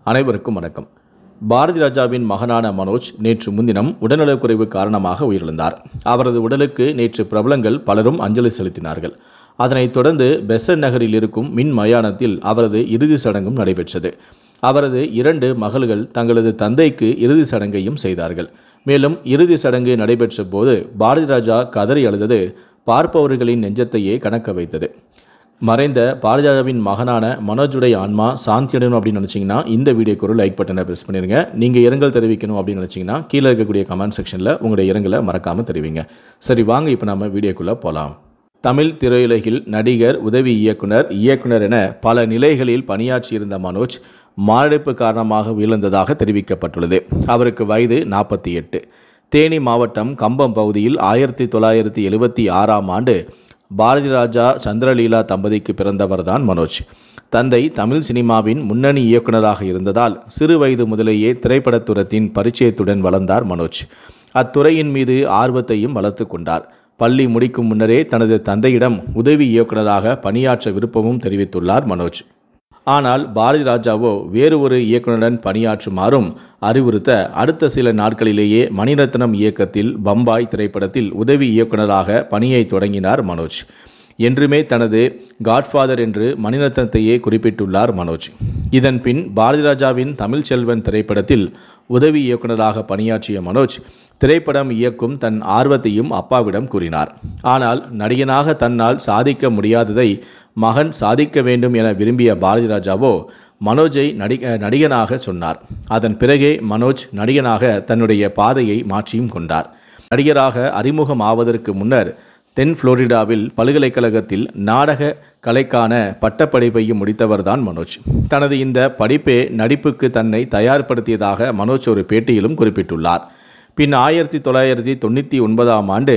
அனைவருக்கும் வணக்கம். பாரதி ராஜாவின் மகனான மனோஜ் நேற்று முன்தினம் உடல்நலக்குறைவு காரணமாக உயிரிழந்தார். அவரது உடலுக்கு நேற்று பிரபலங்கள் பலரும் அஞ்சலி செலுத்தினார்கள். அதனைத் தொடர்ந்து பெசன்ட் நகரில் இருக்கும் மின் மயானத்தில் அவரது இறுதி சடங்கும் நடைபெற்றது. அவரது 2 மகள்கள் தங்களது தந்தைக்கு இறுதி சடங்கையும் செய்தார்கள். மேலும் இறுதி சடங்கு நடைபெற்ற போது பாரதி ராஜா கதறி அழுதது பார்ப்பவர்களின் நெஞ்சத்தையே கணக்க வைத்தது. மறைந்த பாரதி ராஜாவின் மகனான மனோஜுடைய ஆன்மா சாந்தி அடையணும் அப்படின்னு நினச்சிங்கன்னா இந்த வீடியோக்கு ஒரு லைக் பட்டனை ப்ரெஸ் பண்ணிடுங்க. நீங்கள் இரங்கல் தெரிவிக்கணும் அப்படின்னு நினச்சிங்கன்னா கீழே இருக்கக்கூடிய கமெண்ட் செக்ஷனில் உங்களுடைய இரங்கலை மறக்காமல் தெரிவிங்க. சரி, வாங்க இப்போ நம்ம வீடியோக்குள்ளே போகலாம். தமிழ் திரையுலகில் நடிகர், உதவி இயக்குனர் என பல நிலைகளில் பணியாற்றியிருந்த மனோஜ் மாரடைப்பு காரணமாக உயிரிழந்ததாக தெரிவிக்கப்பட்டுள்ளது. அவருக்கு வயது 48. தேனி மாவட்டம் கம்பம் பகுதியில் 1976ஆம் ஆண்டு பாரதி ராஜா சந்திரலீலா தம்பதிக்கு பிறந்தவர்தான் மனோஜ். தந்தை தமிழ் சினிமாவின் முன்னணி இயக்குநராக இருந்ததால் சிறு வயது முதலேயே திரைப்படத்துறையின் பரிச்சயத்துடன் வளர்ந்தார் மனோஜ். அத்துறையின் மீது ஆர்வத்தையும் வளர்த்து கொண்டார். பள்ளி முடிக்கும் முன்னரே தனது தந்தையிடம் உதவி இயக்குநராக பணியாற்ற விருப்பமும் தெரிவித்துள்ளார் மனோஜ். ஆனால் பாரதி ராஜாவோ வேறு ஒரு இயக்குநருடன் பணியாற்றுமாறும் அறிவுறுத்த அடுத்த சில நாட்களிலேயே மணிரத்னம் இயக்கத்தில் பம்பாய் திரைப்படத்தில் உதவி இயக்குநராக பணியை தொடங்கினார் மனோஜ். என்றுமே தனது காட்ஃபாதர் என்று மணிரத்னத்தையே குறிப்பிட்டுள்ளார் மனோஜ். இதன் பின் பாரதி ராஜாவின் தமிழ் செல்வன் திரைப்படத்தில் உதவி இயக்குநராக பணியாற்றிய மனோஜ் திரைப்படம் இயக்கும் தன் ஆர்வத்தையும் அப்பாவிடம் கூறினார். ஆனால் நடிகனாக தன்னால் சாதிக்க முடியாததை மகன் சாதிக்க வேண்டும் என விரும்பிய பாரதி ராஜாவோ மனோஜை நடிகனாக சொன்னார். அதன் பிறகே மனோஜ் நடிகனாக தன்னுடைய பாதையை மாற்றியும் கொண்டார். நடிகராக அறிமுகம் ஆவதற்கு முன்னர் தென் புளோரிடாவில் பல்கலைக்கழகத்தில் நாடக கலைக்கான பட்டப்படிப்பையும் முடித்தவர்தான் மனோஜ். தனது இந்த படிப்பே நடிப்புக்கு தன்னை தயார்படுத்தியதாக மனோஜ் ஒரு பேட்டியிலும் குறிப்பிட்டுள்ளார். பின் 1999ஆம் ஆண்டு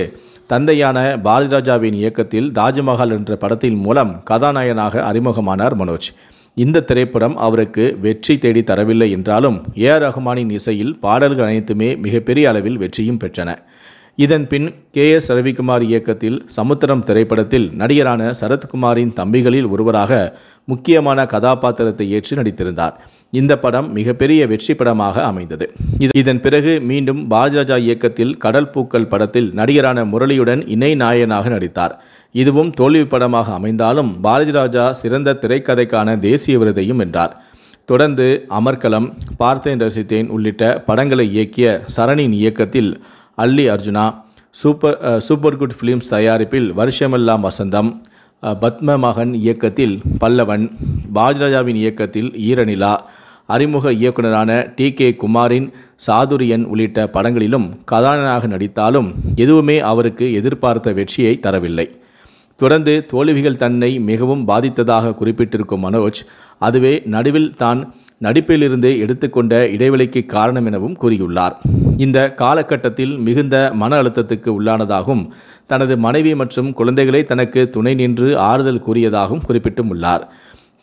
தந்தையான பாரதி ராஜாவின் இயக்கத்தில் தாஜ்மஹால் என்ற படத்தின் மூலம் கதாநாயகனாக அறிமுகமானார் மனோஜ். இந்த திரைப்படம் அவருக்கு வெற்றி தேடி தரவில்லை என்றாலும் ஏஆர் ரஹ்மானின் இசையில் பாடல்கள் அனைத்துமே மிகப்பெரிய அளவில் வெற்றியும் பெற்றன. இதன் பின் KS ரவிக்குமார் இயக்கத்தில் சமுத்திரம் திரைப்படத்தில் நடிகரான சரத்குமாரின் தம்பிகளில் ஒருவராக முக்கியமான கதாபாத்திரத்தை ஏற்று நடித்திருந்தார். இந்த படம் மிகப்பெரிய வெற்றி படமாக அமைந்தது. இதன் பிறகு மீண்டும் பாரதி ராஜா இயக்கத்தில் கடல் பூக்கள் படத்தில் நடிகரான முரளியுடன் இணை நாயகனாக நடித்தார். இதுவும் தோல்வி படமாக அமைந்தாலும் பாரதி ராஜா சிறந்த திரைக்கதைக்கான தேசிய விருதையும் வென்றார். தொடர்ந்து அமர்கலம், பார்த்தேன் ரசித்தேன் உள்ளிட்ட படங்களை இயக்கிய சரணின் இயக்கத்தில் அல்லி அர்ஜுனா, சூப்பர் குட் ஃபிலிம்ஸ் தயாரிப்பில் வருஷமெல்லாம் வசந்தம், பத்ம மகன் இயக்கத்தில் பல்லவன், பாரதி ராஜாவின் இயக்கத்தில் ஈரநிலா, அறிமுக இயக்குனரான TK குமாரின் சாதுரியன் உள்ளிட்ட படங்களிலும் கதாநாயகனாக நடித்தாலும் எதுவுமே அவருக்கு எதிர்பார்த்த வெற்றியை தரவில்லை. தொடர்ந்து தோல்விகள் தன்னை மிகவும் பாதித்ததாக குறிப்பிட்டிருக்கும் மனோஜ் அதுவே நடுவில் தான் நடிப்பிலிருந்து எடுத்துக்கொண்ட இடைவெளிக்கு காரணம் எனவும் கூறியுள்ளார். இந்த காலகட்டத்தில் மிகுந்த மன அழுத்தத்துக்கு உள்ளானதாகவும் தனது மனைவி மற்றும் குழந்தைகளை தனக்கு துணை நின்று ஆறுதல் கூறியதாகவும் குறிப்பிட்டும் உள்ளார்.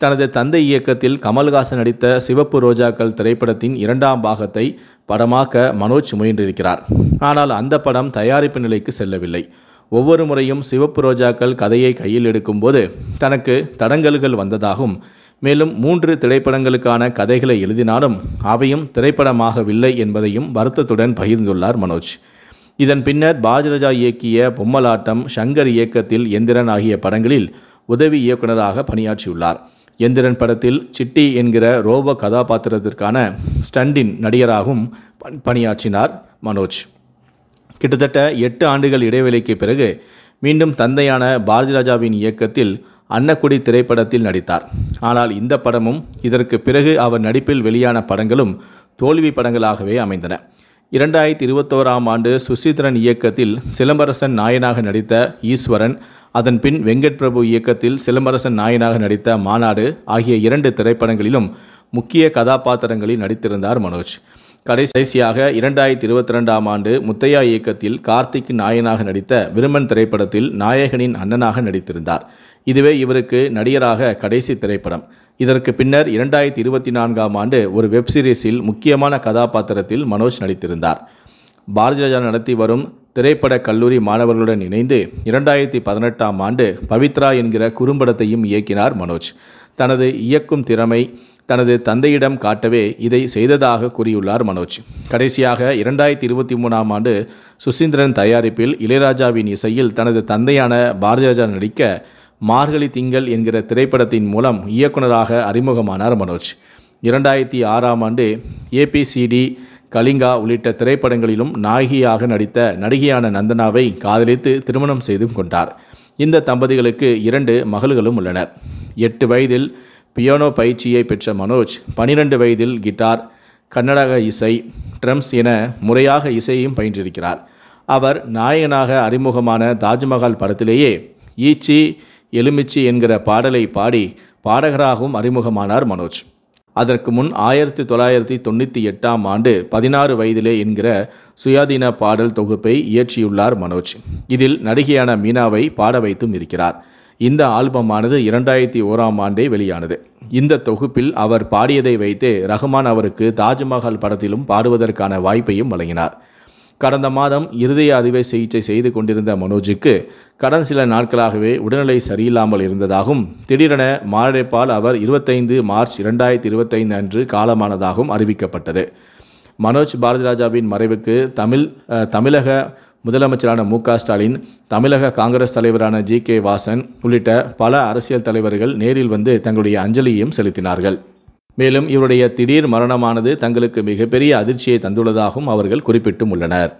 தனது தந்தை இயக்கத்தில் கமல்ஹாசன் நடித்த சிவப்பு ரோஜாக்கள் திரைப்படத்தின் 2ஆம் பாகத்தை படமாக்க மனோஜ் முயன்றிருக்கிறார். ஆனால் அந்த படம் தயாரிப்பு நிலைக்கு செல்லவில்லை. ஒவ்வொரு முறையும் சிவப்பு ரோஜாக்கள் கதையை கையில் எடுக்கும்போது தனக்கு தடங்கல்கள் வந்ததாகவும் மேலும் 3 திரைப்படங்களுக்கான கதைகளை எழுதினாலும் அவையும் திரைப்படமாகவில்லை என்பதையும் வருத்தத்துடன் பகிர்ந்துள்ளார் மனோஜ். இதன் பின்னர் பாரதி ராஜா இயக்கிய பொம்மலாட்டம், சங்கர் இயக்கத்தில் எந்திரன் ஆகிய படங்களில் உதவி இயக்குநராக பணியாற்றியுள்ளார். எந்திரன் படத்தில் சிட்டி என்கிற ரோபோ கதாபாத்திரத்திற்கான ஸ்டண்டின் நடிகராகவும் பணியாற்றினார் மனோஜ். கிட்டத்தட்ட 8 ஆண்டுகள் இடைவெளிக்கு பிறகு மீண்டும் தந்தையான பாரதி ராஜாவின் இயக்கத்தில் அன்னக்குடி திரைப்படத்தில் நடித்தார். ஆனால் இந்த படமும் இதற்கு பிறகு அவர் நடிப்பில் வெளியான படங்களும் தோல்வி படங்களாகவே அமைந்தன. 2021ஆம் ஆண்டு சுசீந்திரன் இயக்கத்தில் சிலம்பரசன் நாயனாக நடித்த ஈஸ்வரன், அதன் பின் வெங்கட் பிரபு இயக்கத்தில் சிலம்பரசன் நாயனாக நடித்த மாநாடு ஆகிய 2 திரைப்படங்களிலும் முக்கிய கதாபாத்திரங்களில் நடித்திருந்தார் மனோஜ். கடைசியாக 2022ஆம் ஆண்டு முத்தையா இயக்கத்தில் கார்த்திக் நாயனாக நடித்த விருமன் திரைப்படத்தில் நாயகனின் அண்ணனாக நடித்திருந்தார். இதுவே இவருக்கு நடிகராக கடைசி திரைப்படம். இதற்கு பின்னர் 2024ஆம் ஆண்டு ஒரு வெப்சீரிஸில் முக்கியமான கதாபாத்திரத்தில் மனோஜ் நடித்திருந்தார். பாரதி ராஜா நடத்தி வரும் திரைப்பட கல்லூரி மாணவர்களுடன் இணைந்து 2018ஆம் ஆண்டு பவித்ரா என்கிற குறும்படத்தையும் இயக்கினார் மனோஜ். தனது இயக்கும் திறமை, தனது தந்தையிடம் காட்டவே இதை செய்ததாக கூறியுள்ளார் மனோஜ். கடைசியாக 2023ஆம் ஆண்டு சுசீந்திரன் தயாரிப்பில் இளையராஜாவின் இசையில் தனது தந்தையான பாரதிராஜா நடிக்க மார்கழி திங்கள் என்கிற திரைப்படத்தின் மூலம் இயக்குனராக அறிமுகமானார் மனோஜ். 2006ஆம் ஆண்டு ABCD, கலிங்கா உள்ளிட்ட திரைப்படங்களிலும் நாயகியாக நடித்த நடிகையான நந்தனாவை காதலித்து திருமணம் செய்து கொண்டார். இந்த தம்பதிகளுக்கு 2 மகள்களும் உள்ளனர். 8 வயதில் பியானோ பயிற்சியை பெற்ற மனோஜ் 12 வயதில் கிட்டார், கர்நாடக இசை, ட்ரம்ஸ் என முறையாக இசையையும் பயின்றிருக்கிறார். அவர் நாயகனாக அறிமுகமான தாஜ்மஹால் படத்திலேயே ஈச்சி எலுமிச்சி என்கிற பாடலை பாடி பாடகராகவும் அறிமுகமானார் மனோஜ். அதற்கு முன் 1998ஆம் ஆண்டு 16 வயதிலே என்கிற சுயாதீன பாடல் தொகுப்பை இயற்றியுள்ளார் மனோஜ். இதில் நடிகையான மீனாவை பாட வைத்தும் இருக்கிறார். இந்த ஆல்பமானது 2001ஆம் ஆண்டே வெளியானது. இந்த தொகுப்பில் அவர் பாடியதை வைத்து ரஹ்மான் அவருக்கு தாஜ்மஹால் படத்திலும் பாடுவதற்கான வாய்ப்பையும் வழங்கினார். கடந்த மாதம் இருதய அறுவை சிகிச்சை செய்து கொண்டிருந்த மனோஜுக்கு கடந்த சில நாட்களாகவே உடல்நிலை சரியில்லாமல் இருந்ததாகவும் திடீரென மாரடைப்பால் அவர் 25 மார்ச் 2025 அன்று காலமானதாகவும் அறிவிக்கப்பட்டது. மனோஜ் பாரதிராஜாவின் மறைவுக்கு தமிழக முதலமைச்சரான மு.க. ஸ்டாலின், தமிழக காங்கிரஸ் தலைவரான G.K. வாசன் உள்ளிட்ட பல அரசியல் தலைவர்கள் நேரில் வந்து தங்களுடைய அஞ்சலியையும் செலுத்தினார்கள். மேலும் இவருடைய திடீர் மரணமானது தங்களுக்கு மிகப்பெரிய அதிர்ச்சியை தந்துள்ளதாகவும் அவர்கள் குறிப்பிட்டும் உள்ளனர்.